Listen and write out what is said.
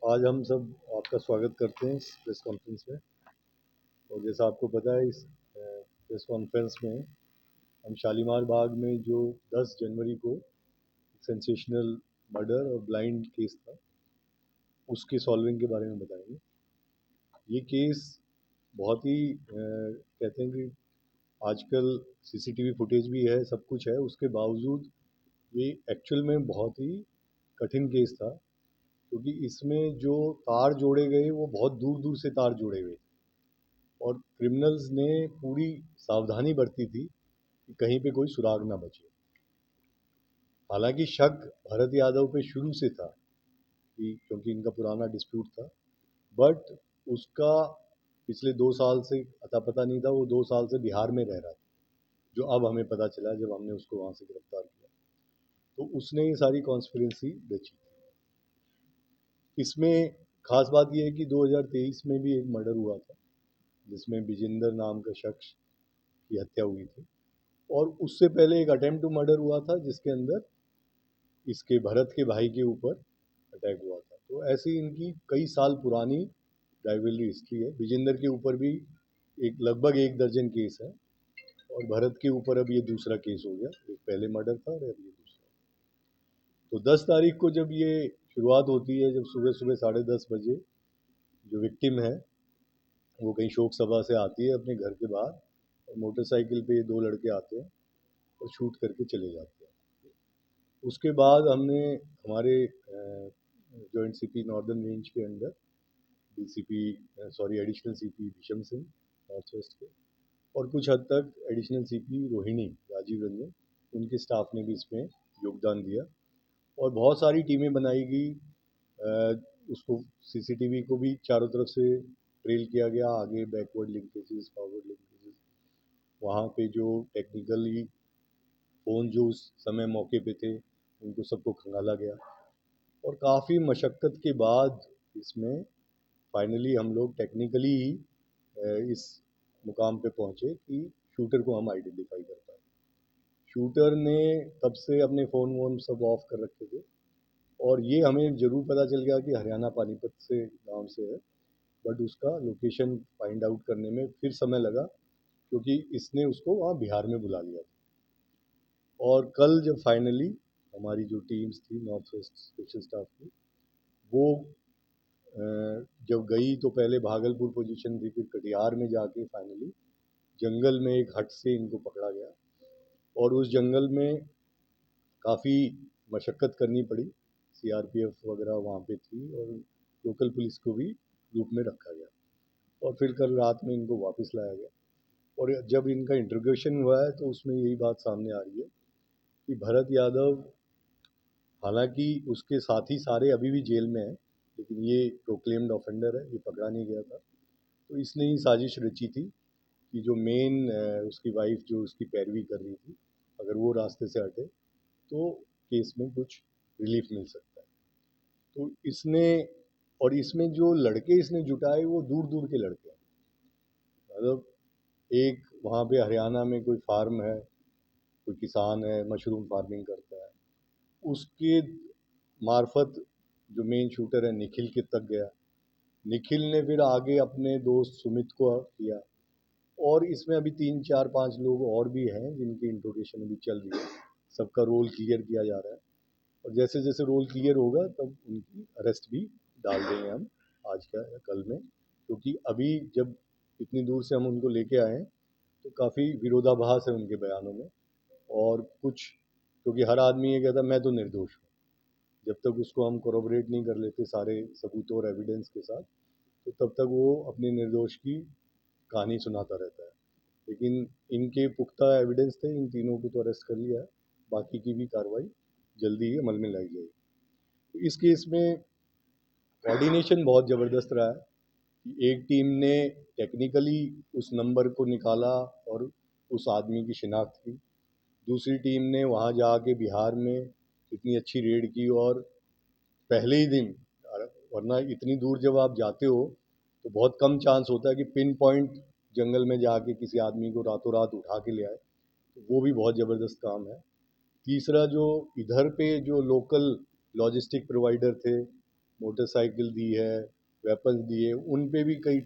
आज हम सब आपका स्वागत करते हैं इस प्रेस कॉन्फ्रेंस में। और जैसा आपको पता है, इस प्रेस कॉन्फ्रेंस में हम शालीमार बाग में जो 10 जनवरी को सेंसेशनल मर्डर और ब्लाइंड केस था, उसके सॉल्विंग के बारे में बताएंगे। ये केस बहुत ही कहते हैं कि आजकल सीसीटीवी फुटेज भी है, सब कुछ है, उसके बावजूद ये एक्चुअल में बहुत ही कठिन केस था, क्योंकि इसमें जो तार जोड़े गए वो बहुत दूर दूर से तार जोड़े गए और क्रिमिनल्स ने पूरी सावधानी बरती थी कि कहीं पे कोई सुराग ना बचे। हालांकि शक भरत यादव पे शुरू से था कि क्योंकि इनका पुराना डिस्प्यूट था, बट उसका पिछले 2 साल से अता पता नहीं था। वो 2 साल से बिहार में रह रहा था, जो अब हमें पता चला जब हमने उसको वहाँ से गिरफ्तार किया। तो उसने ये सारी कॉन्स्पिरेसी रची। इसमें खास बात यह है कि 2023 में भी एक मर्डर हुआ था, जिसमें विजेंदर नाम का शख्स की हत्या हुई थी, और उससे पहले एक अटेम्प्ट टू मर्डर हुआ था, जिसके अंदर इसके भरत के भाई के ऊपर अटैक हुआ था। तो ऐसी इनकी कई साल पुरानी राइवलरी हिस्ट्री है। विजेंदर के ऊपर भी लगभग 1 दर्जन केस है, और भरत के ऊपर अब ये दूसरा केस हो गया। एक पहले मर्डर था और अब ये दूसरा। तो 10 तारीख को जब ये शुरुआत होती है, जब सुबह सुबह 10:30 बजे जो विक्टिम है वो कहीं शोक सभा से आती है अपने घर के बाहर, और मोटरसाइकिल पे ये 2 लड़के आते हैं और शूट करके चले जाते हैं। उसके बाद हमने हमारे जॉइंट सीपी नॉर्दर्न रेंज के अंदर DCP sorry additional CP Bhisham Singh north west के, और कुछ हद तक एडिशनल सीपी रोहिणी राजीव रंजन, उनके स्टाफ ने भी इसमें योगदान दिया। और बहुत सारी टीमें बनाई गई। उसको सीसीटीवी को भी चारों तरफ से ट्रेल किया गया, आगे बैकवर्ड लिंकेजेस, फॉरवर्ड लिंकेजेस, वहाँ पे जो टेक्निकली फ़ोन जो उस समय मौके पे थे उनको सबको खंगाला गया। और काफ़ी मशक्क़त के बाद इसमें फाइनली हम लोग टेक्निकली ही इस मुकाम पे पहुँचे कि शूटर को हम आइडेंटिफाई कर पाए। शूटर ने तब से अपने फ़ोन वोन सब ऑफ कर रखे थे, और ये हमें ज़रूर पता चल गया कि हरियाणा पानीपत से गांव से है, बट उसका लोकेशन फाइंड आउट करने में फिर समय लगा, क्योंकि इसने उसको वहाँ बिहार में बुला लिया था। और कल जब फाइनली हमारी जो टीम्स थी नॉर्थ वेस्ट स्पेशल स्टाफ की, वो जब गई तो पहले भागलपुर पोजीशन थी, फिर कटिहार में जाके फाइनली जंगल में एक हट से इनको पकड़ा गया। और उस जंगल में काफ़ी मशक्क़त करनी पड़ी। सीआरपीएफ वगैरह वहाँ पे थी, और लोकल पुलिस को भी ग्रुप में रखा गया, और फिर कल रात में इनको वापस लाया गया। और जब इनका इंट्रोगेशन हुआ है तो उसमें यही बात सामने आ रही है कि भरत यादव, हालांकि उसके साथी सारे अभी भी जेल में हैं, लेकिन ये प्रोक्लेम्ड ऑफेंडर है, ये पकड़ा नहीं गया था। तो इसने ही साजिश रची थी कि जो मेन उसकी वाइफ जो उसकी पैरवी कर रही थी, अगर वो रास्ते से हटे तो केस में कुछ रिलीफ मिल सकता है। तो इसने, और इसमें जो लड़के इसने जुटाए वो दूर दूर के लड़के हैं। मतलब एक वहाँ पे हरियाणा में कोई फार्म है, कोई किसान है, मशरूम फार्मिंग करता है, उसके मार्फत जो मेन शूटर है निखिल के तक गया। निखिल ने फिर आगे अपने दोस्त सुमित को किया, और इसमें अभी 3 4 5 लोग और भी हैं जिनकी इंट्रोगेशन अभी चल रही है। सबका रोल क्लियर किया जा रहा है, और जैसे जैसे रोल क्लियर होगा तब उनकी अरेस्ट भी डाल देंगे हम आज का या कल में। क्योंकि अभी जब इतनी दूर से हम उनको लेके आए हैं तो काफ़ी विरोधाभास है उनके बयानों में। और कुछ, क्योंकि हर आदमी ये कहता मैं तो निर्दोष हूँ, जब तक उसको हम कोरोबरेट नहीं कर लेते सारे सबूतों और एविडेंस के साथ, तो तब तक वो अपने निर्दोष की कहानी सुनाता रहता है। लेकिन इनके पुख्ता एविडेंस थे, इन तीनों को तो अरेस्ट कर लिया है, बाकी की भी कार्रवाई जल्दी ही अमल में लाई जाएगी। तो इस केस में कोऑर्डिनेशन बहुत ज़बरदस्त रहा है कि एक टीम ने टेक्निकली उस नंबर को निकाला और उस आदमी की शिनाख्त की, दूसरी टीम ने वहाँ जाके बिहार में इतनी अच्छी रेड की, और पहले ही दिन, वरना इतनी दूर जब आप जाते हो तो बहुत कम चांस होता है कि पिन पॉइंट जंगल में जाके किसी आदमी को रातों रात उठा के ले आए। तो वो भी बहुत ज़बरदस्त काम है। तीसरा, जो इधर पे जो लोकल लॉजिस्टिक प्रोवाइडर थे, मोटरसाइकिल दी है, वेपन्स दिए, उन पे भी कई